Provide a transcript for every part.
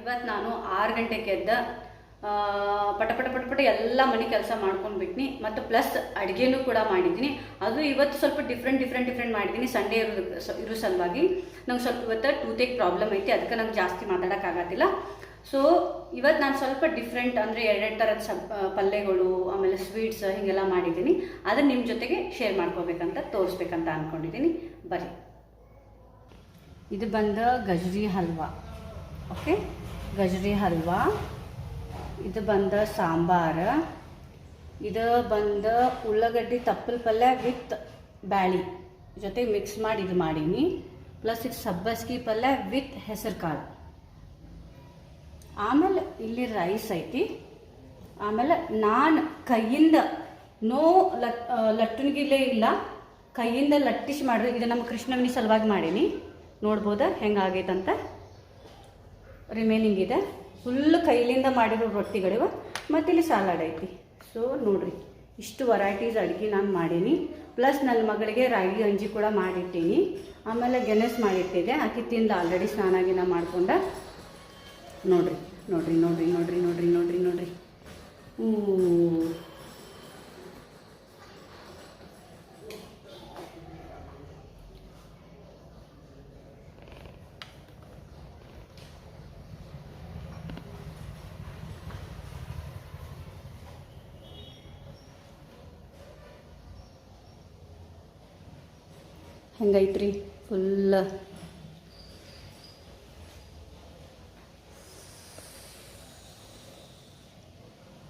ಇವತ್ತು ನಾನು 6 ಗಂಟೆಗೆ ಎದ್ದ ಪಟ ಪಟ ಪಟ ಪಟ ಎಲ್ಲ ಮನೆ ಕೆಲಸ ಮಾಡ್ಕೊಂಡ್ಬಿಟ್ನಿ ಮತ್ತು ಪ್ಲಸ್ ಅಡುಗೆನೂ ಕೂಡ ಮಾಡಿದ್ದೀನಿ. ಅದು ಇವತ್ತು ಸ್ವಲ್ಪ ಡಿಫ್ರೆಂಟ್ ಮಾಡಿದ್ದೀನಿ. ಸಂಡೇ ಇರೋ ಸಲುವಾಗಿ ನಂಗೆ ಸ್ವಲ್ಪ ಇವತ್ತು ಟೂತೇಕ್ ಪ್ರಾಬ್ಲಮ್ ಐತಿ, ಅದಕ್ಕೆ ನಂಗೆ ಜಾಸ್ತಿ ಮಾತಾಡೋಕ್ಕಾಗತ್ತಿಲ್ಲ. ಸೊ ಇವತ್ತು ನಾನು ಸ್ವಲ್ಪ ಡಿಫ್ರೆಂಟ್ ಅಂದರೆ 2 ಥರದ ಪಲ್ಯಗಳು ಆಮೇಲೆ ಸ್ವೀಟ್ಸ್ ಹೀಗೆಲ್ಲ ಮಾಡಿದ್ದೀನಿ. ಅದನ್ನು ನಿಮ್ಮ ಜೊತೆಗೆ ಶೇರ್ ಮಾಡ್ಕೋಬೇಕಂತ ತೋರಿಸ್ಬೇಕಂತ ಅಂದ್ಕೊಂಡಿದ್ದೀನಿ. ಬರ್ರಿ. ಇದು ಬಂದ ಗಜ್ರಿ ಹಲ್ವಾ. ಓಕೆ, ಗಜ್ರಿ ಹಲ್ವಾ. ಇದು ಬಂದ ಸಾಂಬಾರು. ಇದು ಬಂದ ಉಳ್ಳಾಗಡ್ಡಿ ತಪ್ಪಲ ಪಲ್ಯ ವಿತ್ ಬ್ಯಾಳಿ ಜೊತೆಗೆ ಮಿಕ್ಸ್ ಮಾಡಿ ಇದು ಮಾಡೀನಿ. ಪ್ಲಸ್ ಇದು ಸಬ್ಬಸ್ಗಿ ಪಲ್ಯ ವಿತ್ ಹೆಸರು ಕಾಳು. ಆಮೇಲೆ ಇಲ್ಲಿ ರೈಸ್ ಐತಿ. ಆಮೇಲೆ ನಾನು ಕೈಯಿಂದ ಲಟ್ಟಣಿಗಿಲ್ಲೇ ಇಲ್ಲ, ಕೈಯಿಂದ ಲಟ್ಟಿಸಿ ಮಾಡ್ರಿ. ಇದು ನಮ್ಮ ಕೃಷ್ಣವನಿ ಸಲುವಾಗಿ ಮಾಡೀನಿ. ನೋಡ್ಬೋದ ಹೆಂಗಾಗೈತಂತ. ರಿಮೈನಿಂಗ್ ಇದೆ ಫುಲ್ ಕೈಲಿಂದ ಮಾಡಿರೋ ರೊಟ್ಟಿಗಳಿವ. ಮತ್ತು ಇಲ್ಲಿ ಸಲಾಡ್ ಐತಿ. ಸೊ ನೋಡ್ರಿ, ಇಷ್ಟು ವೆರೈಟೀಸ್ ಅಡುಗೆ ನಾನು ಮಾಡೀನಿ. ಪ್ಲಸ್ ನನ್ನ ಮಗಳಿಗೆ ರಾಗಿ ಗಂಜಿ ಕೂಡ ಮಾಡಿಟ್ಟೀನಿ. ಆಮೇಲೆ ಗೆಣಸ್ ಮಾಡಿಟ್ಟಿದ್ದೆ, ಆಕಿ ತಿಂದು ಆಲ್ರೆಡಿ ಸ್ನಾನ ಮಾಡ್ಕೊಂಡ. ನೋಡ್ರಿ ನೋಡ್ರಿ ನೋಡ್ರಿ ನೋಡ್ರಿ ನೋಡ್ರಿ ನೋಡ್ರಿ ನೋಡ್ರಿ ಹೆಂಗೈತ್ರಿ ಫುಲ್.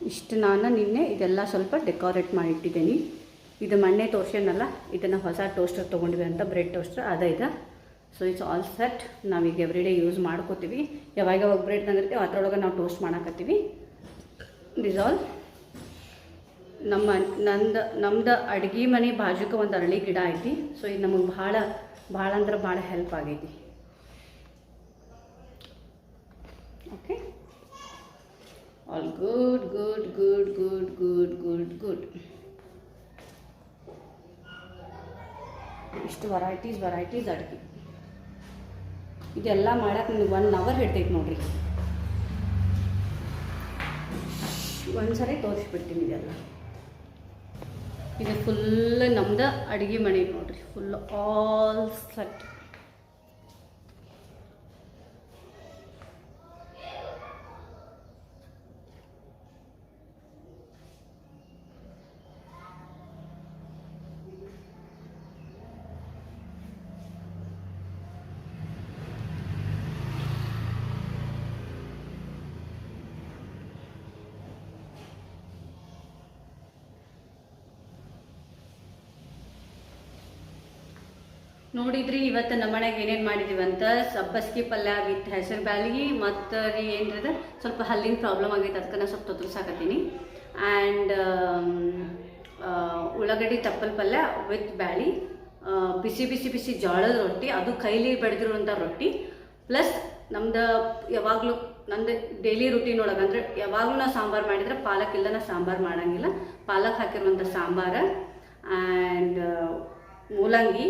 ಇಷ್ಟು ನಾನು ನಿನ್ನೆ ಇದೆಲ್ಲ ಸ್ವಲ್ಪ ಡೆಕೋರೇಟ್ ಮಾಡಿಟ್ಟಿದ್ದೀನಿ. ಇದು ಮೊನ್ನೆ ತೋರ್ಸೇನಲ್ಲ, ಇದನ್ನು ಹೊಸ ಟೋಸ್ಟರ್ ತೊಗೊಂಡಿವಿ ಅಂತ, ಬ್ರೆಡ್ ಟೋಸ್ಟರ್ ಇದೆ. So it's all set. ನಾವೀಗ ಎವ್ರಿ ಡೇ ಯೂಸ್ ಮಾಡ್ಕೋತೀವಿ. ಯಾವಾಗ ಬ್ರೆಡ್ ತಂದಿರ್ತೀವಿ ಅದರೊಳಗೆ ನಾವು ಟೋಸ್ಟ್ ಮಾಡಾಕತ್ತೀವಿ. ದಿಸ್ ಆಲ್ ನಮ್ದು ಅಡುಗೆ ಮನೆ ಬಾಜುಕ ಒಂದು ಅರಳಿ ಗಿಡ ಐತಿ. ಸೊ ಇದು ನಮಗೆ ಭಾಳ ಅಂದ್ರೆ ಭಾಳ ಹೆಲ್ಪ್ ಆಗೈತಿ. Okay, all good good good good good good good. ಇಷ್ಟು ವೆರೈಟೀಸ್ ಅಡುಗೆ. ಇದೆಲ್ಲ ಮಾಡಕ್ಕೆ ನನಗೆ 1 hour ಹಿಡ್ತೈತೆ ನೋಡ್ರಿ. ಒಂದ್ಸರಿ ತೋರಿಸ್ಬಿಡ್ತೀನಿ ಇದೆಲ್ಲ. ಇದು ಫುಲ್ ನಮ್ದು ಅಡುಗೆ ಮನೆ ನೋಡ್ರಿ, ಫುಲ್ ಆಲ್ ಸೆಟ್. ನೋಡಿದ್ರಿ ಇವತ್ತು ನಮ್ಮ ಮನೆಗೆ ಏನೇನು ಮಾಡಿದ್ದೀವಿ ಅಂತ. ಸಬ್ಬಸ್ಗಿ ಪಲ್ಯ ವಿತ್ ಹೆಸರು ಬ್ಯಾಳಿ ಮತ್ತು ರೀ ಏನ್ರದ ಸ್ವಲ್ಪ ಹಲ್ಲಿನ ಪ್ರಾಬ್ಲಮ್ ಆಗೈತೆ, ಅದಕ್ಕೆ ನಾನು ಸ್ವಲ್ಪ ತೊದರ್ಸಾಕತ್ತೀನಿ. ಆ್ಯಂಡ್ ಉಳ್ಳಾಗಡ್ಡಿ ತಪ್ಪಲ ಪಲ್ಯ ವಿತ್ ಬ್ಯಾಳಿ, ಬಿಸಿ ಜೋಳದ ರೊಟ್ಟಿ, ಅದು ಕೈಲಿ ಬೆಳೆದಿರುವಂಥ ರೊಟ್ಟಿ. ಪ್ಲಸ್ ನಮ್ದು ಯಾವಾಗಲೂ ನಂದು ಡೈಲಿ ರುಟೀನ್ ಒಳಗೆ ಅಂದರೆ ಯಾವಾಗಲೂ ನಾವು ಸಾಂಬಾರು ಮಾಡಿದರೆ ಪಾಲಕ್ ಇಲ್ಲದ ಸಾಂಬಾರು ಮಾಡೋಂಗಿಲ್ಲ. ಪಾಲಕ್ ಹಾಕಿರುವಂಥ ಸಾಂಬಾರು ಆ್ಯಂಡ್ ಮೂಲಂಗಿ,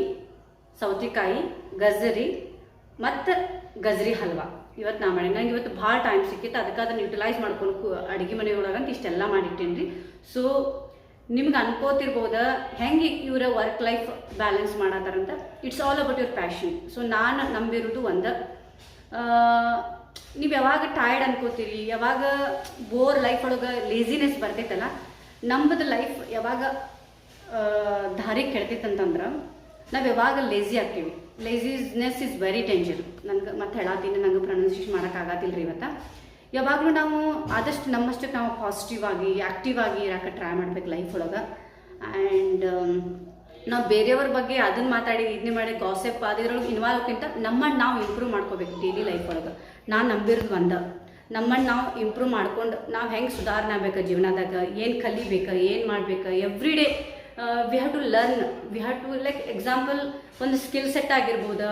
ಸೌತೆಕಾಯಿ, ಗಜರಿ ಮತ್ತು ಗಜ್ರಿ ಹಲ್ವಾ ಇವತ್ತು ನಾ ಮಾಡಿ. ನಂಗೆ ಇವತ್ತು ಭಾಳ ಟೈಮ್ ಸಿಕ್ಕಿತ್ತು, ಅದಕ್ಕೆ ಅದನ್ನು ಯುಟಿಲೈಸ್ ಮಾಡ್ಕೊಂಡು ಅಡುಗೆ ಮನೆಯೊಳಗಂತ ಇಷ್ಟೆಲ್ಲ ಮಾಡಿಟ್ಟೇನಿ ರೀ. ಸೊ ನಿಮ್ಗೆ ಅನ್ಕೋತಿರ್ಬೋದ ಹೆಂಗೆ ಇವರ ವರ್ಕ್ ಲೈಫ್ ಬ್ಯಾಲೆನ್ಸ್ ಮಾಡತ್ತಾರಂತ. It's all about your passion. So ನಾನು ನಂಬಿರೋದು ಒಂದು, ನೀವು ಯಾವಾಗ ಟಯರ್ಡ್ ಅನ್ಕೋತೀರಿ, ಯಾವಾಗ ಬೋರ್ ಲೈಫ್ ಒಳಗೆ ಲೇಸಿನೆಸ್ ಬರ್ತೈತಲ್ಲ, ನಮ್ಮದು ಲೈಫ್ ಯಾವಾಗ ದಾರಿಗೆ ಕೆಡ್ತೈತಂತಂದ್ರೆ ನಾವು ಯಾವಾಗ ಲೇಸಿ ಆಗ್ತೀವಿ. Laziness is very danger. ನನಗೆ ಮತ್ತೆ ಹೇಳತ್ತೀನಿ, ನಂಗೆ ಪ್ರೊನೌನ್ಸಿಯೇಷನ್ ಮಾಡೋಕ್ಕಾಗತ್ತಿಲ್ಲ ರೀ ಇವತ್ತು. ಯಾವಾಗಲೂ ನಾವು ಆದಷ್ಟು ನಮ್ಮಷ್ಟಕ್ಕೆ ನಾವು ಪಾಸಿಟಿವ್ ಆಗಿ ಆ್ಯಕ್ಟಿವ್ ಆಗಿ ಇರೋಕೆ ಟ್ರೈ ಮಾಡ್ಬೇಕು ಲೈಫ್ ಒಳಗೆ. ಆ್ಯಂಡ್ ನಾವು ಬೇರೆಯವ್ರ ಬಗ್ಗೆ ಅದನ್ನು ಮಾತಾಡಿ ಇದನ್ನೇ ಮಾಡಿ ಗಾಸಿಪ್ ಅದ್ರೊಳಗೆ ಇನ್ವಾಲ್ವ್ ಆಗಿಂತ ನಮ್ಮನ್ನು ನಾವು ಇಂಪ್ರೂವ್ ಮಾಡ್ಕೋಬೇಕು ಡೈಲಿ ಲೈಫ್ ಒಳಗೆ. ನಾನು ನಂಬಿರೋದು ಒಂದು, ನಮ್ಮನ್ನು ನಾವು ಇಂಪ್ರೂವ್ ಮಾಡ್ಕೊಂಡು ನಾವು ಹೆಂಗೆ ಸುಧಾರಣೆ ಆಗ್ಬೇಕು ಜೀವನದಾಗ, ಏನು ಕಲಿಬೇಕು, ಏನು ಮಾಡ್ಬೇಕು. Every day we have to learn, we have to like example ಒಂದು ಸ್ಕಿಲ್ ಸೆಟ್ ಆಗಿರ್ಬೋದು,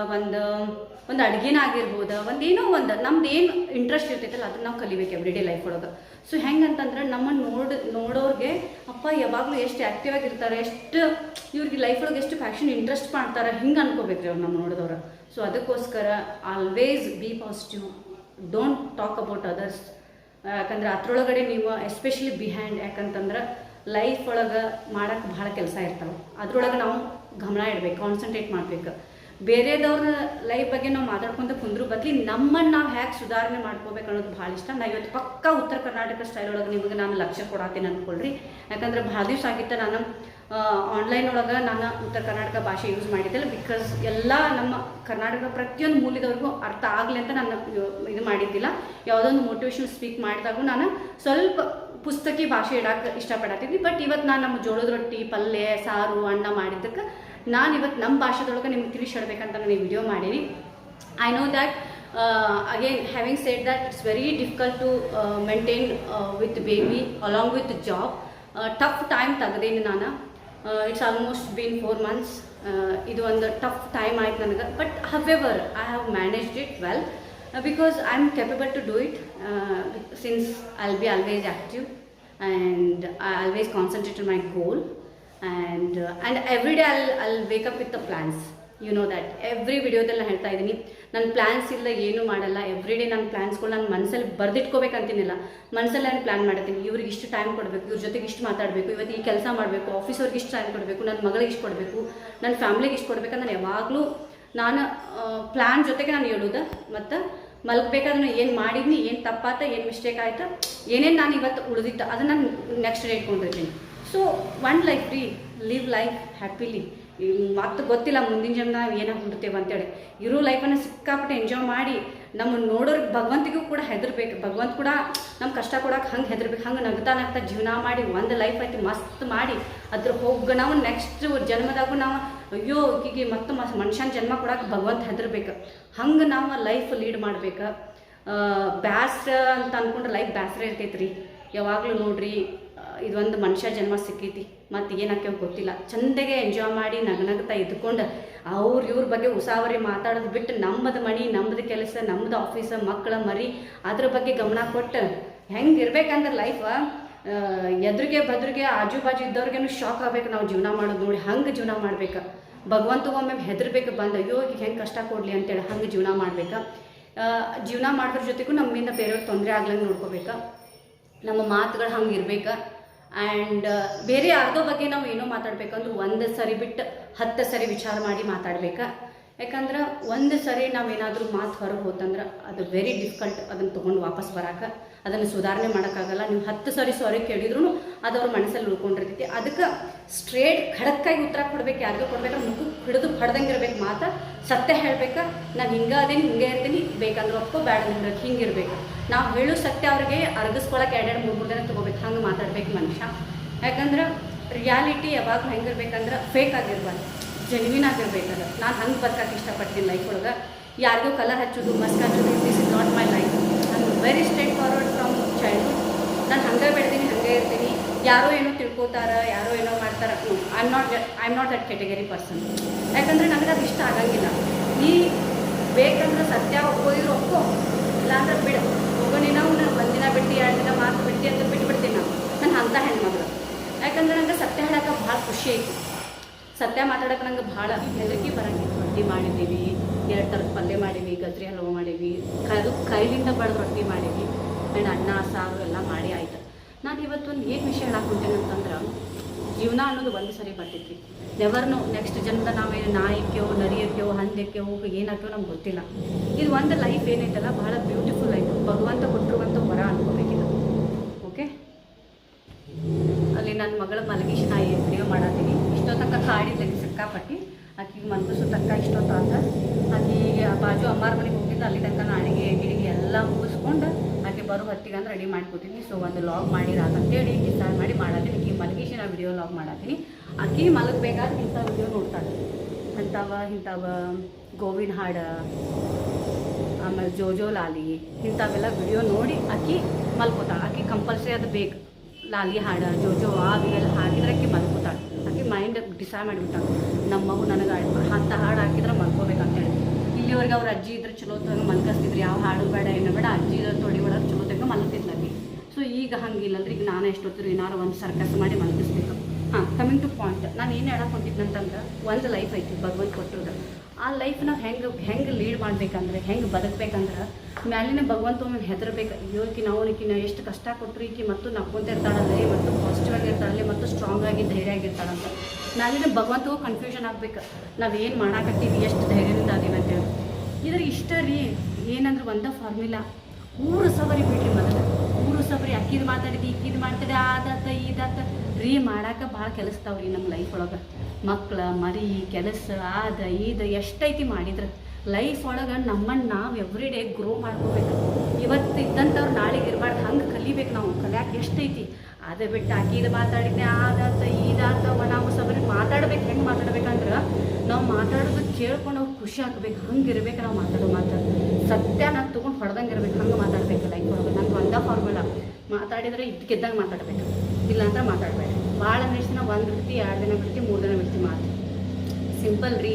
ಒಂದು ಅಡುಗೆನ ಆಗಿರ್ಬೋದು, ಏನೋ ಒಂದು ನಮ್ದು ಏನು ಇಂಟ್ರೆಸ್ಟ್ ಇರ್ತೈತಲ್ಲ ಅದನ್ನ ನಾವು ಕಲಿಬೇಕು ಎವ್ರಿ ಡೇ ಲೈಫ್ ಒಳಗೆ. ಸೊ ಹೆಂಗಂತಂದ್ರೆ ನಮ್ಮನ್ನು ನೋಡೋರಿಗೆ ಅಪ್ಪ ಯಾವಾಗಲೂ ಎಷ್ಟು ಆ್ಯಕ್ಟಿವ್ ಆಗಿರ್ತಾರೆ, ಎಷ್ಟು ಇವ್ರಿಗೆ ಲೈಫ್ ಒಳಗೆ ಎಷ್ಟು ಪ್ಯಾಷನ್ ಇಂಟ್ರೆಸ್ಟ್ ಮಾಡ್ತಾರೆ, ಹಿಂಗೆ ಅನ್ಕೋಬೇಕ್ರಿ ಅವ್ರು ನಮ್ಮ ನೋಡಿದವ್ರು. ಸೊ ಅದಕ್ಕೋಸ್ಕರ always B positive, don't talk about others. ಯಾಕಂದ್ರೆ ಅದ್ರೊಳಗಡೆ ನೀವು ಎಸ್ಪೆಷಲಿ ಬಿಹೈಂಡ್, ಯಾಕಂತಂದ್ರೆ ಲೈಫ್ ಒಳಗೆ ಮಾಡೋಕ್ಕೆ ಭಾಳ ಕೆಲಸ ಇರ್ತಾವೆ. ಅದ್ರೊಳಗೆ ನಾವು ಗಮನ ಇಡಬೇಕು, ಕಾನ್ಸಂಟ್ರೇಟ್ ಮಾಡಬೇಕು. ಬೇರೆದವ್ರ ಲೈಫ್ ಬಗ್ಗೆ ನಾವು ಮಾತಾಡ್ಕೊಂತ ಕುಂದ್ರು ಬದಲಿ ನಮ್ಮನ್ನು ನಾವು ಹೇಗೆ ಸುಧಾರಣೆ ಮಾಡ್ಕೋಬೇಕು ಅನ್ನೋದು ಭಾಳ ಇಷ್ಟ. ನಾ ಇವತ್ತು ಪಕ್ಕಾ ಉತ್ತರ ಕರ್ನಾಟಕ ಸ್ಟೈಲ್ ಒಳಗೆ ನಿಮಗೆ ನಾನು ಲಕ್ಷ್ಯ ಕೊಡತ್ತೀನಿ ಅಂದ್ಕೊಳ್ರಿ. ಯಾಕಂದ್ರೆ ಭಾಳ ದಿವಸ ಆಗಿತ್ತು ನಾನು ಆನ್ಲೈನ್ ಒಳಗೆ ನಾನು ಉತ್ತರ ಕರ್ನಾಟಕ ಭಾಷೆ ಯೂಸ್ ಮಾಡಿದ್ದಿಲ್ಲ. ಬಿಕಾಸ್ ಎಲ್ಲ ನಮ್ಮ ಕರ್ನಾಟಕ ಪ್ರತಿಯೊಂದು ಮೂಲ್ಯದವ್ರಿಗೂ ಅರ್ಥ ಆಗಲಿ ಅಂತ ನಾನು ಇದು ಮಾಡಿದ್ದಿಲ್ಲ. ಯಾವುದೊಂದು ಮೋಟಿವೇಶನ್ ಸ್ಪೀಕ್ ಮಾಡಿದಾಗೂ ನಾನು ಸ್ವಲ್ಪ ಪುಸ್ತಕಿ ಭಾಷೆ ಇಡಕ್ಕೆ ಇಷ್ಟಪಡತ್ತಿದ್ವಿ. ಬಟ್ ಇವತ್ತು ನಾನು ನಮ್ಮ ಜೋಳದ ರೊಟ್ಟಿ, ಪಲ್ಯ, ಸಾರು, ಅನ್ನ ಮಾಡಿದ್ದಕ್ಕೆ ನಾನು ಇವತ್ತು ನಮ್ಮ ಭಾಷೆದೊಳಗೆ ನಿಮ್ಗೆ ತಿಳಿಸಿಡ್ಬೇಕಂತ ನಾನು ಈ ವಿಡಿಯೋ ಮಾಡೀನಿ. I know that again having said that it's very difficult to maintain with baby along with job. Tough time ತೆಗ್ದೇನಿ ನಾನು. It's almost been 4 months. ಇದು ಒಂದು ಟಫ್ ಟೈಮ್ ಆಯ್ತು ನನಗೆ. But however I have managed it well because I am capable to do it since I'll be always active and I always concentrate on my goal and every day I'll wake up with the plans. You know that every ವಿಡಿಯೋದಲ್ಲಿ ನಾನು ಹೇಳ್ತಾ ಇದ್ದೀನಿ, ನನ್ನ plans ಇಲ್ಲ, ಏನೂ ಮಾಡಲ್ಲ. Every day ನನ್ನ ಪ್ಲ್ಯಾನ್ಸ್ಗಳು ನಾನು ಮನಸ್ಸಲ್ಲಿ ಬರೆದಿಟ್ಕೋಬೇಕಂತೀನಿಲ್ಲ. ಮನಸ್ಸಲ್ಲಿ ನಾನು ಪ್ಲ್ಯಾನ್ ಮಾಡ್ತೀನಿ. ಇವ್ರಿಗೆ ಇಷ್ಟು ಟೈಮ್ ಕೊಡಬೇಕು, ಇವ್ರ ಜೊತೆಗೆ ಇಷ್ಟು ಮಾತಾಡಬೇಕು, ಇವತ್ತು ಈ ಕೆಲಸ ಮಾಡಬೇಕು, ಆಫೀಸವ್ರಿಗೆ ಇಷ್ಟು ಟೈಮ್ ಕೊಡಬೇಕು, ನನ್ನ ಮಗಳಿಗೆ ಇಷ್ಟು ಕೊಡಬೇಕು, ನನ್ನ ಫ್ಯಾಮ್ಲಿಗೆ ಇಷ್ಟು ಕೊಡಬೇಕಂತ ನಾನು ಯಾವಾಗಲೂ ನಾನು ಪ್ಲ್ಯಾನ್ ಜೊತೆಗೆ ನಾನು ಹೇಳೋದು. ಮತ್ತು ಮಲ್ಕಬೇಕಾದ್ರೆ ಏನು ಮಾಡಿದ್ನಿ, ಏನು ತಪ್ಪಾತ, ಏನು ಮಿಸ್ಟೇಕ್ ಆಯ್ತು, ಏನೇನು ನಾನು ಇವತ್ತು ಉಳಿದಿತ್ತು ಅದನ್ನು ನಾನು ನೆಕ್ಸ್ಟ್ ಡೇ ಇಟ್ಕೊಂಡಿರ್ತೀನಿ. ಸೊ ಒನ್ ಲೈಫ್ ರೀ, ಲಿವ್ ಲೈಫ್ ಹ್ಯಾಪಿಲಿ. ಮತ್ತು ಗೊತ್ತಿಲ್ಲ ಮುಂದಿನ ಜನ ನಾವು ಏನಾಗಿ ಹುಡ್ತೇವೆ ಅಂತೇಳಿ. ಇರೋ ಲೈಫನ್ನು ಸಿಕ್ಕಾಪಟ್ಟೆ ಎಂಜಾಯ್ ಮಾಡಿ ನಮ್ಮನ್ನು ನೋಡೋರಿಗೆ ಭಗವಂತಿಗೂ ಕೂಡ ಹೆದರ್ಬೇಕು. ಭಗವಂತ ಕೂಡ ನಮ್ಮ ಕಷ್ಟ ಕೊಡೋಕೆ ಹಂಗೆ ಹೆದರ್ಬೇಕು. ಹಂಗೆ ನಗ್ತಾ ನಗ್ತಾ ಜೀವನ ಮಾಡಿ ಒಂದು ಲೈಫ್ ಐತಿ ಮಸ್ತ್ ಮಾಡಿ ಅದ್ರ ಹೋಗಿ ನಾವು ನೆಕ್ಸ್ಟ್ ಜನ್ಮದಾಗೂ ನಾವು ಅಯ್ಯೋ ಈಗಿಗೆ ಮತ್ತು ಮನುಷ್ಯನ ಜನ್ಮ ಕೊಡೋಕೆ ಭಗವಂತ ಹೆದರ್ಬೇಕು. ಹಂಗೆ ನಾವು ಲೈಫ್ ಲೀಡ್ ಮಾಡ್ಬೇಕು. ಬ್ಯಾಸ್ರ ಅಂತ ಅಂದ್ಕೊಂಡ್ರೆ ಲೈಫ್ ಬ್ಯಾಸ್ರ ಇರ್ತೈತೆ ರೀ. ಯಾವಾಗಲೂ ನೋಡ್ರಿ, ಇದೊಂದು ಮನುಷ್ಯ ಜನ್ಮ ಸಿಕ್ಕೈತಿ, ಮತ್ತು ಏನಕ್ಕೆ ಗೊತ್ತಿಲ್ಲ. ಚಂದಗೆ ಎಂಜಾಯ್ ಮಾಡಿ ನಗನಗ್ತಾ ಇದ್ಕೊಂಡು ಇವ್ರ ಬಗ್ಗೆ ಉಸಾವರಿ ಮಾತಾಡೋದು ಬಿಟ್ಟು ನಮ್ಮದು ಮನೆ, ನಮ್ಮದು ಕೆಲಸ, ನಮ್ಮದು ಆಫೀಸ, ಮಕ್ಕಳ ಮರಿ ಅದ್ರ ಬಗ್ಗೆ ಗಮನ ಕೊಟ್ಟು ಹೆಂಗೆ ಇರ್ಬೇಕಂದ್ರೆ ಲೈಫ್ ಎದುರಿಗೆ ಬದ್ರಿಗೆ ಆಜು ಬಾಜು ಇದ್ದವ್ರಿಗೇನು ಶಾಕ್ ಆಗ್ಬೇಕು ನಾವು ಜೀವನ ಮಾಡೋದು ನೋಡಿ. ಹಂಗೆ ಜೀವನ ಮಾಡ್ಬೇಕು. ಭಗವಂತಗೊಮ್ಮೆ ಹೆದರ್ಬೇಕು ಬಂದು ಅಯ್ಯೋ ಈಗ ಹೆಂಗೆ ಕಷ್ಟ ಕೊಡಲಿ ಅಂತೇಳಿ ಹಂಗೆ ಜೀವನ ಮಾಡ್ಬೇಕು. ಜೀವನ ಮಾಡೋದ್ರ ಜೊತೆಗೂ ನಮ್ಮಿಂದ ಬೇರೆಯವ್ರಿಗೆ ತೊಂದರೆ ಆಗ್ಲಂಗೆ ನೋಡ್ಕೋಬೇಕು. ನಮ್ಮ ಮಾತುಗಳು ಹಂಗೆ ಇರ್ಬೇಕು. ಆ್ಯಂಡ್ ಬೇರೆ ಯಾರ್ದೋ ಬಗ್ಗೆ ನಾವು ಏನೋ ಮಾತಾಡ್ಬೇಕಂದ್ರೆ 1 ಸರಿ ಬಿಟ್ಟು 10 ಸರಿ ವಿಚಾರ ಮಾಡಿ ಮಾತಾಡ್ಬೇಕು. ಯಾಕಂದ್ರೆ 1 ಸರಿ ನಾವೇನಾದರೂ ಮಾತು ಹೊರಗೆ ಹೋತಂದ್ರೆ ಅದು ವೆರಿ ಡಿಫಿಕಲ್ಟ್ ಅದನ್ನು ತೊಗೊಂಡು ವಾಪಸ್ ಬರೋಕೆ, ಅದನ್ನು ಸುಧಾರಣೆ ಮಾಡೋಕ್ಕಾಗಲ್ಲ. ನೀವು 10 ಸರಿ ಸಾರಿ ಕೇಳಿದ್ರು ಅದು ಅವ್ರ ಮನಸ್ಸಲ್ಲಿ ಉಳ್ಕೊಂಡಿರ್ತೈತಿ. ಅದಕ್ಕೆ ಸ್ಟ್ರೇಟ್ ಖಡಕ್ಕಾಗಿ ಉತ್ತರ ಕೊಡ್ಬೇಕು. ಯಾರಿಗೂ ಕೊಡ್ಬೇಕು, ಮುಖಕ್ಕೆ ಹಿಡಿದು ಹೊಡೆದಂಗೆ ಇರ್ಬೇಕು. ಮಾತು ಸತ್ಯ ಹೇಳ್ಬೇಕು. ನಾನು ಹಿಂಗೆ ಅದೇನು ಹಿಂಗೆ ಇರ್ತೀನಿ, ಬೇಕಂದ್ರೆ ಒಪ್ಪೋ ಬೇಡ ನಿಮ್ಗೆ ಹಿಂಗಿರ್ಬೇಕು. ನಾವು ಹೇಳೋ ಸತ್ಯ ಅವ್ರಿಗೆ ಅರ್ಗಿಸ್ಕೊಳಕ್ಕೆ 2-3 ದಿನ ತೊಗೋಬೇಕು. ಹಂಗೆ ಮಾತಾಡ್ಬೇಕು ಮನುಷ್ಯ. ಯಾಕಂದ್ರೆ ರಿಯಾಲಿಟಿ ಯಾವಾಗ ಹೆಂಗಿರ್ಬೇಕಂದ್ರೆ ಫೇಕ್ ಆಗಿರ್ಬಾರ್ದು, ಜೆನ್ವಿನ್ ಆಗಿರ್ಬೇಕದ. ನಾನು ಹಂಗೆ ಬದುಕಕ್ಕೆ ಇಷ್ಟಪಡ್ತೀನಿ ಲೈಫ್ ಒಳಗೆ. ಯಾರಿಗೂ ಕಲರ್ ಹಚ್ಚೋದು, ಮಸ್ಕ್ ಹಚ್ಚೋದು, this is not my life. ನಾನು very straightforward from childhood. ನಾನು ಹಂಗೆ ಬೆಳೆದೀನಿ, ಹಂಗೆ ಇರ್ತೀನಿ. ಯಾರೋ ಏನೋ ತಿಳ್ಕೊತಾರೆ, ಯಾರೋ ಏನೋ ಮಾಡ್ತಾರೆ. I am not that category person. ಯಾಕಂದರೆ ನನಗೆ ಅದು ಇಷ್ಟ ಆಗಂಗಿಲ್ಲ. ನೀ ಬೇಕಂದ್ರೆ ಸತ್ಯ ಒಪ್ಪೋದಿದ್ರು ಒಪ್ಪೋ, ಇಲ್ಲಾಂದ್ರೆ ಬಿಡು ಹೋಗೋ. ನಾವು 1 ದಿನ ಬಿಟ್ಟು 2 ದಿನ ಮಾತು ಬಿಟ್ಟು ಅಂತ ಬಿಟ್ಬಿಡ್ತೀನಿ. ನಾನು ಅಂಥ ಹೆಣ್ಮಗಳು. ಯಾಕಂದ್ರೆ ನಂಗೆ ಸತ್ಯ ಹೇಳೋಕೆ ಭಾಳ ಖುಷಿ ಐತಿ. ಸತ್ಯ ಮಾತಾಡೋಕೆ ನಂಗೆ ಭಾಳ ಹೆದರಿಕೆ ಬರೋಂಗಿಲ್ಲ. ರೊಟ್ಟಿ ಮಾಡಿದ್ದೀವಿ, 2 ಥರದ ಪಲ್ಯ ಮಾಡೀವಿ, ಗಜ್ರಿ ಹಲ್ವ ಮಾಡೀವಿ, ಕೈಲಿಂದ ಬಡ್ದು ರೊಟ್ಟಿ ಮಾಡೀವಿ, ಆ್ಯಂಡ್ ಅನ್ನ ಸಾರು ಎಲ್ಲ ಮಾಡಿ ಆಯ್ತು. ನಾನು ಇವತ್ತೊಂದು ಏನು ವಿಷಯ ಹೇಳಕ್ಕೆ ಹೊಂಟೇನೆ ಅಂತಂದ್ರೆ, ಜೀವನ ಅನ್ನೋದು 1 ಸರಿ ಬರ್ತೈತಿ. ನೆವರ್ನೋ ನೆಕ್ಸ್ಟ್ ಜನ್ಮದ ನಾವೇನು ನಾಯಿಕ್ಯೋ, ನರಿಯಕ್ಯೋ, ಹಂದೆಕ್ಯೋ ಹೋಗಿ ಏನಾಕ್ಯೋ ನಮ್ಗೆ ಗೊತ್ತಿಲ್ಲ. ಇದು ಒಂದು ಲೈಫ್ ಏನೈತಲ್ಲ ಭಾಳ ಬ್ಯೂಟಿಫುಲ್ ಲೈಫ್. ಭಗವಂತ ಕೊಟ್ಟಿರುವಂಥ ವರ ಅನ್ಕೋಬೇಕಿದು. ಓಕೆ, ಅಲ್ಲಿ ನನ್ನ ಮಗಳ ಮಲಗಿಸಿ ನಾ ವಿಡಿಯೋ ಮಾಡತ್ತೀನಿ. ಇಷ್ಟೊತ್ತಕ್ಕ ಕಾಡಿದ್ಲಕ್ಕೆ ಸಿಕ್ಕಾಪಟ್ಟಿ. ಆಕೆಗೆ ಮನಸ್ಸು ತಕ್ಕ ಇಷ್ಟೊತ್ತು ಆತ. ಆಕೆ ಬಾಜು ಅಮ್ಮಾರ ಮನೆಗೆ ಹೋಗಿದ್ದು. ಅಲ್ಲಿ ತನಕ ನಾನು ಅಡುಗೆ ಗಿಡಿಗೆ ಎಲ್ಲ ಮುಗಿಸ್ಕೊಂಡು ಆಕೆ ಬರೋ ಹೊತ್ತಿಗೆ ಅಂದ್ರೆ ರೆಡಿ ಮಾಡ್ಕೊತೀನಿ. ಸೊ ಒಂದು ಲಾಗ್ ಮಾಡಿರಾಕಂತೇಳಿ ಡಿಸೈಡ್ ಮಾಡಿ ಮಾಡತ್ತೀನಿ. ಆಕೆ ಮಲಗಿಸಿ ನಾ ವಿಡಿಯೋ ಲಾಗ್ ಮಾಡತ್ತೀನಿ. ಆಕೆ ಮಲಗಬೇಕಾದ್ರೆ ಇಂಥ ವಿಡಿಯೋ ನೋಡ್ತಾಳೆ. ಇಂಥವ ಗೋವಿನ ಹಾಡು, ಆಮೇಲೆ ಜೋಜೋ ಲಾಲಿ, ಇಂಥವೆಲ್ಲ ವಿಡಿಯೋ ನೋಡಿ ಆಕೆ ಮಲ್ಕೋತಾಳೆ. ಆಕೆ ಕಂಪಲ್ಸರಿ ಅದು ಬೇಕು. ಲಾಲಿ ಹಾಡು, ಜೋಜೋ ಅವೆಲ್ಲ ಹಾಕಿದ್ರೆ ಆಕೆ ಮಲ್ಕೋತಾಳೆ. ಆಕೆ ಮೈಂಡ್ ಡಿಸೈಡ್ ಮಾಡಿಬಿಟ್ಟಾಳೆ, ನಮ್ಮ ಮಗು ನನಗೆ ಅಂಥ ಹಾಡು ಹಾಕಿದ್ರೆ ಮಲ್ಕೋಬೇಕಂತೇಳಿ. ಇಲ್ಲಿವರೆಗೆ ಅವ್ರ ಅಜ್ಜಿ ಇದ್ರೆ ಚಲೋ ತಂಗ ಮಲ್ಕಿಸ್ತಿದ್ರು. ಯಾವ ಹಾಡು ಬೇಡ ಏನು ಬೇಡ, ಅಜ್ಜಿ ತೊಡಿ ಒಳಗೆ ಚಲೋ ತಂಗ ಮಲ್ಕಿದ್ಲಾಗಿ. ಸೊ ಈಗ ಹಂಗಿಲ್ಲಲ್ರಿ. ಈಗ ನಾನು ಎಷ್ಟೊತ್ತಿರು ಏನಾರು ಒಂದು ಸರ್ಕಸ್ ಮಾಡಿ ಮಲ್ಕಿಸ್ಬೇಕು. ಹಾಂ, ಕಮಿಂಗ್ ಟು ಪಾಯಿಂಟ್. ನಾನು ಏನು ಹೇಳಕ್ಕೆ ಹೊಂಟಿದ್ನಂತಂದ್ರೆ, ಒಂದು ಲೈಫ್ ಐತಿ ಭಗವಂತ ಕೊಟ್ಟಿರೋದು. ಆ ಲೈಫ್ ನಾವು ಹೆಂಗೆ ಲೀಡ್ ಮಾಡಬೇಕಂದ್ರೆ, ಹೆಂಗೆ ಬದುಕಬೇಕಂದ್ರೆ ಮ್ಯಾಲಿನ ಭಗವಂತ ಒಮ್ಮೆ ಹೆದರ್ಬೇಕು. ಅಯ್ಯೋಕಿ ಈಕಿನ ಎಷ್ಟು ಕಷ್ಟ ಕೊಟ್ಟರು ಈಕಿ ಮತ್ತು ನಕ್ಕೊಂತ ಇರ್ತಾಳಲ್ಲೇ, ಮತ್ತು ಪಾಸಿಟಿವ್ ಆಗಿರ್ತಾಳಲ್ಲೇ, ಮತ್ತು ಸ್ಟ್ರಾಂಗ್ ಆಗಿ ಧೈರ್ಯ ಆಗಿರ್ತಾಳಂತ ಮ್ಯಾಲಿನ ಭಗವಂತಗೂ ಕನ್ಫ್ಯೂಷನ್ ಆಗ್ಬೇಕು. ನಾವೇನು ಮಾಡಾಕತ್ತೀವಿ, ಎಷ್ಟು ಧೈರ್ಯದಿಂದ ಅದೀವಿ ಅಂತೇಳಿ. ಇದ್ರ ಇಷ್ಟ ರೀ. ಏನಂದ್ರೆ ಒಂದ ಫಾರ್ಮುಲಾ, ಊರು ಸಬರಿ ಬಿಡ್ರಿ. ಮೊದಲು ಊರು ಸಬರಿ ಅಕ್ಕಿದು ಮಾತಾಡಿದ್ವಿ, ಇಕ್ಕಿದು ಮಾಡ್ತಾರೆ, ಆದಾತ ಈದಾತ ರೀ ಮಾಡಾಕ ಭಾಳ ಕೆಲಸ್ತಾವ್ರಿ ನಮ್ಮ ಲೈಫ್ ಒಳಗೆ. ಮಕ್ಳ ಮರಿ ಕೆಲಸ ಆದ ಈದ ಎಷ್ಟೈತಿ ಮಾಡಿದ್ರೆ ಲೈಫ್ ಒಳಗೆ ನಮ್ಮನ್ನು ನಾವು ಎವ್ರಿ ಡೇ ಗ್ರೋ ಮಾಡ್ಕೋಬೇಕು. ಇವತ್ತು ಇದ್ದಂಥವ್ರು ನಾಳೆಗೆ ಇರಬಾರ್ದು, ಹಂಗೆ ಕಲಿಬೇಕು ನಾವು. ಕಲಿಯಾಕೆ ಎಷ್ಟೈತಿ. ಅದೇ ಬಿಟ್ಟು ಆಕಿದು ಮಾತಾಡಿದ್ದೆ, ಆದಾತ ಈದಾತ ನಾವು ಸಬರಿ ಮಾತಾಡ್ಬೇಕು. ಹೆಂಗೆ ಮಾತಾಡ್ಬೇಕಂದ್ರೆ ನಾವು ಮಾತಾಡೋದು ಕೇಳ್ಕೊಂಡು ಅವ್ರು ಖುಷಿ ಆಗ್ಬೇಕು. ಹಂಗೆ ಇರ್ಬೇಕು ನಾವು ಮಾತಾಡೋ ಸತ್ಯನ ತೊಗೊಂಡು ಹೊಡೆದಂಗೆ ಇರ್ಬೇಕು. ಹಂಗೆ ಮಾತಾಡ್ಬೇಕು ಲೈಫ್ ಒಳಗೆ. ನಂಗೆ ಒಂದೇ ಫಾರ್ಮುಲಾ, ಮಾತಾಡಿದ್ರೆ ಇದ್ದಕ್ಕಿದ್ದಂಗೆ ಮಾತಾಡ್ಬೇಕು, ಇಲ್ಲಾಂದ್ರೆ ಮಾತಾಡಬೇಡ. ಭಾಳ ದಿನ ಒಂದು ಬಿಡ್ತಿ, 2 ದಿನ ಬಿಡ್ತಿ, 3 ದಿನ ಬಿಡ್ತಿ ಮಾತು. ಸಿಂಪಲ್ ರೀ.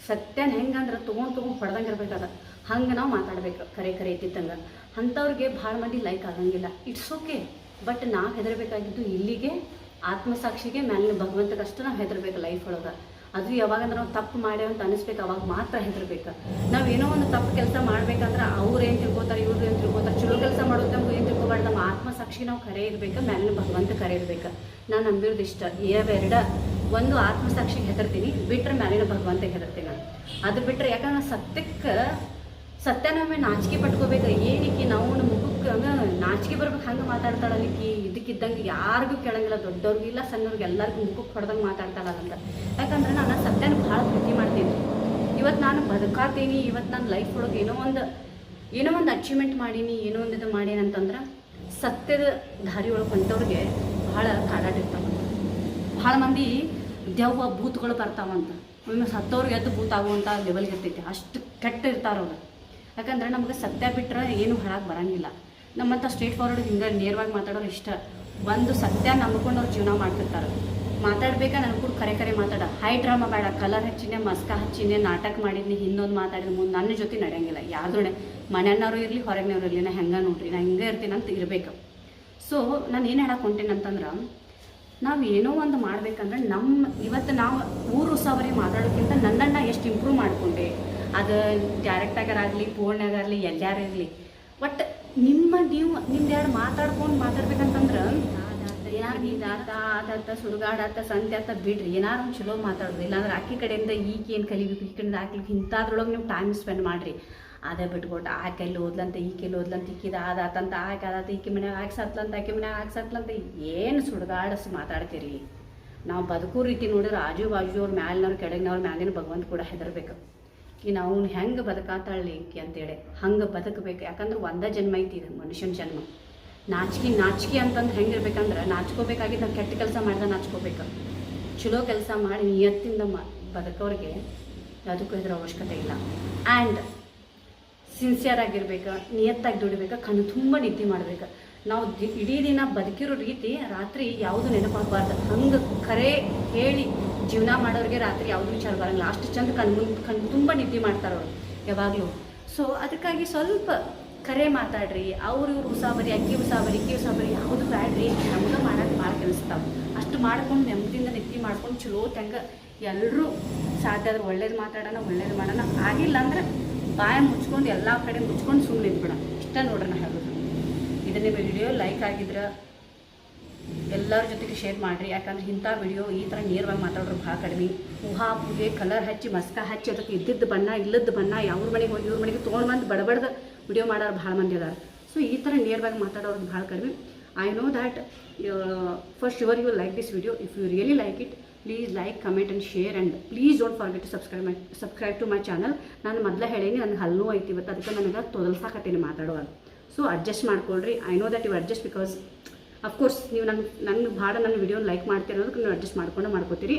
ಸತ್ಯನ ಹೆಂಗಂದ್ರೆ ತೊಗೊಂಡು ಹೊಡೆದಂಗೆ ಇರ್ಬೇಕಾದ ಹಂಗೆ ನಾವು ಮಾತಾಡ್ಬೇಕು. ಕರೆ ಇದ್ದಿದ್ದಂಗೆ ಅಂಥವ್ರಿಗೆ ಭಾಳ ಮಂದಿ ಲೈಕ್ ಆಗಂಗಿಲ್ಲ. It's okay. ಬಟ್ ನಾವು ಹೆದರ್ಬೇಕಾಗಿದ್ದು ಇಲ್ಲಿಗೆ ಆತ್ಮಸಾಕ್ಷಿಗೆ, ಮ್ಯಾಲಿನ ಭಗವಂತಗಷ್ಟು ನಾವು ಹೆದರ್ಬೇಕು ಲೈಫ್ ಒಳಗೆ. ಅದು ಯಾವಾಗಂದ್ರೆ ನಾವು ತಪ್ಪು ಮಾಡ್ಯಾವ ಅಂತ ಅನಿಸ್ಬೇಕು, ಅವಾಗ ಮಾತ್ರ ಹೆದರ್ಬೇಕು. ನಾವು ಏನೋ ಒಂದು ತಪ್ಪು ಕೆಲಸ ಮಾಡ್ಬೇಕಂದ್ರೆ ಅವ್ರು ಏನು ತಿಳ್ಕೊತಾರೆ, ಇವ್ರು ಏನು ತಿಳ್ಕೊತಾರೆ, ಚಲೋ ಕೆಲಸ ಮಾಡೋದು ನಮ್ಗೆ ಏನು ತಿಳ್ಕೊಬಾರ್ದು. ನಮ್ಮ ಆತ್ಮಸಾಕ್ಷಿ ನಾವು ಕರೆ ಇರಬೇಕು, ಮ್ಯಾಲಿನ ಭಗವಂತ ಕರೆ ಇರಬೇಕು. ನಾನು ನಂಬಿರೋದು ಇಷ್ಟ. ಇವೆರಡ, ಒಂದು ಆತ್ಮಸಾಕ್ಷಿಗೆ ಹೆದರ್ತೀನಿ, ಬಿಟ್ಟರೆ ಮ್ಯಾಲಿನ ಭಗವಂತಗೆ ಹೆದರ್ತೀನಿ ನಾನು. ಅದು ಬಿಟ್ಟರೆ ಯಾಕಂದ್ರೆ ಸತ್ಯನೊಮ್ಮೆ ನಾಚಿಕೆ ಪಟ್ಕೋಬೇಕು. ಏನಕ್ಕೆ ನಾವು ಮುಖಕ್ಕೆ ಹಂಗೆ ನಾಚಿಕೆ ಬರ್ಬೇಕು. ಹಂಗೆ ಮಾತಾಡ್ತಾಳಲ್ಲಿಕ್ಕಿ ಇದಕ್ಕಿದ್ದಂಗೆ ಯಾರಿಗೂ ಕೇಳಂಗಿಲ್ಲ, ದೊಡ್ಡವ್ರಿಗೂ ಇಲ್ಲ ಸಣ್ಣವ್ರಿಗೆ ಎಲ್ಲರಿಗೂ ಮುಖಕ್ಕೆ ಹೊಡೆದಂಗೆ ಮಾತಾಡ್ತಾಳಂತ. ಯಾಕಂದ್ರೆ ನಾನು ಸತ್ಯನ ಭಾಳ ಪ್ರೀತಿ ಮಾಡ್ತೀನಿ. ಇವತ್ತು ನಾನು ಬದುಕಾತೀನಿ, ಇವತ್ತು ನಾನು ಲೈಫ್ ಒಳಗೆ ಏನೋ ಒಂದು ಅಚೀವ್ಮೆಂಟ್ ಮಾಡೀನಿ, ಏನೋ ಒಂದು ಇದು ಮಾಡೀನಿ ಅಂತಂದ್ರೆ ಸತ್ಯದ ದಾರಿ ಒಳಗೆ ಹೊಂಟವ್ರಿಗೆ ಭಾಳ ಕಾಡಾಟ ಇರ್ತಾವಂತ. ಭಾಳ ಮಂದಿ ದೆವ್ವ ಭೂತಗಳು ಬರ್ತಾವಂತ. ಒಮ್ಮೆ ಸತ್ತವ್ರಿಗೆ ಎದ್ದು ಭೂತ ಆಗುವಂಥ ಲೆವೆಲ್ಗೆ ಇರ್ತೈತಿ. ಅಷ್ಟು ಕೆಟ್ಟ ಇರ್ತಾರವ್ರು. ಯಾಕಂದ್ರೆ ನಮ್ಗೆ ಸತ್ಯ ಬಿಟ್ಟರೆ ಏನು ಹಾಳಾಗಿ ಬರೋಂಗಿಲ್ಲ. ನಮ್ಮಂಥ ಸ್ಟ್ರೇಟ್ ಫಾರ್ವರ್ಡ್ ಹಿಂಗೆ ನೇರವಾಗಿ ಮಾತಾಡೋರು ಇಷ್ಟ. ಒಂದು ಸತ್ಯ ನಂಬ್ಕೊಂಡು ಅವ್ರು ಜೀವನ ಮಾಡ್ತಿರ್ತಾರೆ. ಮಾತಾಡ್ಬೇಕಾ ನನಗೆ ಕೂಡ ಕರೆ ಮಾತಾಡ. ಹೈ ಡ್ರಾಮಾ ಬೇಡ. ಕಲರ್ ಹಚ್ಚಿನೇ, ಮಸ್ಕ ಹಚ್ಚಿನೇ, ನಾಟಕ ಮಾಡಿದ್ನಿ, ಹಿಂದೊಂದು ಮಾತಾಡಿದ ಮುಂದೆ ನನ್ನ ಜೊತೆ ನಡೆಯಂಗಿಲ್ಲ. ಯಾವ್ದು ಮನೆಯವ್ರು ಇರಲಿ, ಹೊರಗಿನವ್ರು ಇರಲಿ, ನಾ ಹೆಂಗೆ ನೋಡ್ರಿ, ನಾ ಹಿಂಗೆ ಇರ್ತೀನಿ ಅಂತ ಇರಬೇಕು. ಸೊ ನಾನು ಏನು ಹೇಳಕ್ಕೆ ಹೊಂಟೇನೆ ಅಂತಂದ್ರೆ, ನಾವು ಏನೋ ಒಂದು ಮಾಡ್ಬೇಕಂದ್ರೆ ಇವತ್ತು ನಾವು ಊರು ಉಸಾವರಿ ಮಾತಾಡೋಕ್ಕಿಂತ ನನ್ನನ್ನು ಎಷ್ಟು ಇಂಪ್ರೂವ್ ಮಾಡಿಕೊಂಡೆ. ಅದು ಡೈರೆಕ್ಟಾಗರಾಗಲಿ, ಫೋನ್ನಾಗರಲಿ, ಎಲ್ಲಾರಿರಲಿ, ಬಟ್ ನಿಮ್ದು ಯಾರು ಮಾತಾಡ್ಬೇಕಂತಂದ್ರೆ ಯಾರು ಆದಾತ ಸುಡುಗಾಡಾತ ಸಂತೆ ಆತ ಬಿಡ್ರಿ. ಏನಾರು ಒಂದು ಚಲೋ ಮಾತಾಡೋದು. ಇಲ್ಲಾಂದ್ರೆ ಆಕಿ ಕಡೆಯಿಂದ ಏನು ಕಲಿಬೇಕು, ಈ ಕಡೆಯಿಂದ ಹಾಕ್ಲಿಕ್ಕೆ ಇಂಥದ್ರೊಳಗೆ ನೀವು ಟೈಮ್ ಸ್ಪೆಂಡ್ ಮಾಡಿರಿ. ಅದೇ ಬಿಟ್ಕೊಟ್ಟು ಆ ಕೈಲಿ ಓದ್ಲಂತ, ಈ ಕೈಲಿ ಓದ್ಲಂತ, ಈಕಿದ ಆದಾತಂತ, ಆದಾತ, ಈಕಿ ಮನ್ಯಾಗ ಹಾಕ್ಸತ್ಲಂತ, ಆಕೆ ಮನ್ಯಾಗ ಹಾಕ್ಸತ್ಲಂತ, ಏನು ಸುಡುಗಾಡಸ್ ಮಾತಾಡ್ತೀರಿ. ನಾವು ಬದುಕೋ ರೀತಿ ನೋಡಿದ್ರೆ ಆಜು ಬಾಜು ಅವ್ರ ಮ್ಯಾಲಿನವ್ರು ಕೆಳಗಿನವ್ರ ಮ್ಯಾಲಿನ ಭಗವಂತ ಕೂಡ ಹೆದರ್ಬೇಕು. ನಾವು ಹೆಂಗೆ ಬದುಕಾತಾಳಿ ಈಕಿ ಅಂತೇಳಿ ಹಂಗೆ ಬದುಕಬೇಕು. ಯಾಕಂದ್ರೆ ಒಂದೇ ಜನ್ಮ ಐತಿ, ಇದು ಮನುಷ್ಯನ ಜನ್ಮ. ನಾಚಿಕೆ ಅಂತಂದು ಹೆಂಗಿರ್ಬೇಕಂದ್ರೆ, ನಾಚ್ಕೋಬೇಕಾಗಿದ್ದು ನಾವು ಕೆಟ್ಟ ಕೆಲಸ ಮಾಡಿದ್ರೆ ನಾಚ್ಕೋಬೇಕು. ಚಲೋ ಕೆಲಸ ಮಾಡಿ ನಿಯತ್ತಿಂದ ಬದುಕೋರಿಗೆ ಅದಕ್ಕೂ ಇದ್ರ ಅವಶ್ಯಕತೆ ಇಲ್ಲ. ಆ್ಯಂಡ್ ಸಿನ್ಸಿಯರ್ ಆಗಿರ್ಬೇಕು, ನಿಯತ್ತಾಗಿ ದುಡಿಬೇಕು, ಕಣ್ಣು ತುಂಬ ನಿದ್ದೆ ಮಾಡ್ಬೇಕು. ನಾವು ಇಡೀ ದಿನ ಬದುಕಿರೋ ರೀತಿ ರಾತ್ರಿ ಯಾವುದು ನೆನಪಾಗಬಾರ್ದು. ಹಂಗೆ ಕರೆ ಹೇಳಿ ಜೀವನ ಮಾಡೋರಿಗೆ ರಾತ್ರಿ ಯಾವುದು ವಿಚಾರ ಬರೋಂಗಿಲ್ಲ. ಅಷ್ಟು ಚಂದ ಕಣ್ಣು ತುಂಬ ನಿದ್ದೆ ಮಾಡ್ತಾರವ್ರು ಯಾವಾಗಲೂ. ಸೊ ಅದಕ್ಕಾಗಿ ಸ್ವಲ್ಪ ಕರೆ ಮಾತಾಡ್ರಿ. ಇವ್ರು ಉಸಾಬರಿ, ಅಕ್ಕಿ ಉಸಾಬರಿ, ಯಾವುದು ಬ್ಯಾಡ್ರಿ. ನಮ್ಗೆ ಮಾಡೋಕ್ಕೆ ಭಾಳ ಕೆಲಸ್ತಾವೆ. ಅಷ್ಟು ಮಾಡ್ಕೊಂಡು ನೆಮ್ಮದಿಯಿಂದ ನಿದ್ದೆ ಮಾಡ್ಕೊಂಡು ಚಲೋ ತಂಗ ಎಲ್ಲರೂ ಸಾಧ್ಯ ಆದ್ರೆ ಒಳ್ಳೇದು ಮಾತಾಡೋಣ, ಒಳ್ಳೇದು ಮಾಡೋಣ. ಆಗಿಲ್ಲ ಅಂದ್ರೆ ಬಾಯ ಮುಚ್ಕೊಂಡು ಎಲ್ಲ ಕಡೆ ಮುಚ್ಕೊಂಡು ಸುಮ್ಮನೆ ಇದ್ಬಿಡೋಣ. ಇಷ್ಟ ನೋಡ್ರಿ ನಾ ಹೇಳೋದು. ಇದು ನಿಮ್ಮ ವಿಡಿಯೋ ಲೈಕ್ ಆಗಿದ್ರೆ ಎಲ್ಲರ ಜೊತೆಗೆ ಶೇರ್ ಮಾಡಿರಿ. ಯಾಕಂದ್ರೆ ಇಂಥ ವಿಡಿಯೋ ಈ ಥರ ನೇರವಾಗಿ ಮಾತಾಡೋರು ಭಾಳ ಕಡಿಮೆ. ಪೂಜೆ ಕಲರ್ ಹಚ್ಚಿ, ಮಸ್ಕ ಹಚ್ಚಿ, ಅದಕ್ಕೆ ಇದ್ದಿದ್ದು ಬಣ್ಣ ಇಲ್ಲದ್ದು ಬಣ್ಣ, ಯಾವ್ರ ಮನೆಗೆ ಹೋಗಿ ಇವ್ರ ಮನೆಗೆ ತೊಗೊಂಡು ಬಂದು ಬಡಬಡ್ದು ವಿಡಿಯೋ ಮಾಡೋರು ಭಾಳ ಮಂದಿ ಅದಾರ. ಸೊ ಈ ಥರ ನೇರವಾಗಿ ಮಾತಾಡೋರು ಭಾಳ ಕಡಿಮೆ. I know that for sure you like this video. If you really like it, please like, comment and share. And please don't forget to subscribe to my channel. ನಾನು ಮೊದಲೇ ಹೇಳೀನಿ, ನನಗೆ ಹಲ್ಲು ಐತಿ ಇವತ್ತು, ಅದಕ್ಕೆ ನನಗೆ ತೊದಲ್ಸಾಕತ್ತೀನಿ ಮಾತಾಡುವಾಗ. ಸೊ ಅಡ್ಜಸ್ಟ್ ಮಾಡ್ಕೊಳ್ರಿ. I know that you adjust, because of course ನೀವು ನಂಗೆ ಭಾಳ ನನ್ನ ವಿಡಿಯೋ ಲೈಕ್ ಮಾಡ್ತೀರಿ ಅನ್ನೋದಕ್ಕೆ ನೀವು ಅಡ್ಜಸ್ಟ್ ಮಾಡ್ಕೋತೀರಿ.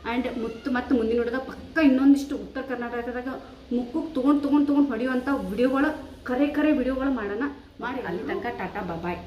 ಆ್ಯಂಡ್ ಮತ್ತು ಮುಂದಿನ ನೋಡಿದಾಗ ಪಕ್ಕ ಇನ್ನೊಂದಿಷ್ಟು ಉತ್ತರ ಕರ್ನಾಟಕದಾಗ ಮುಖಕ್ಕೆ ತೊಗೊಂಡು ಹೊಡೆಯುವಂಥ ವಿಡಿಯೋಗಳ ಕರೆ ವಿಡಿಯೋಗಳು ಮಾಡೋಣ. ಮಾಡಿ ಅಲ್ಲಿ ತನಕ ಟಾಟಾ ಬಾಯ್.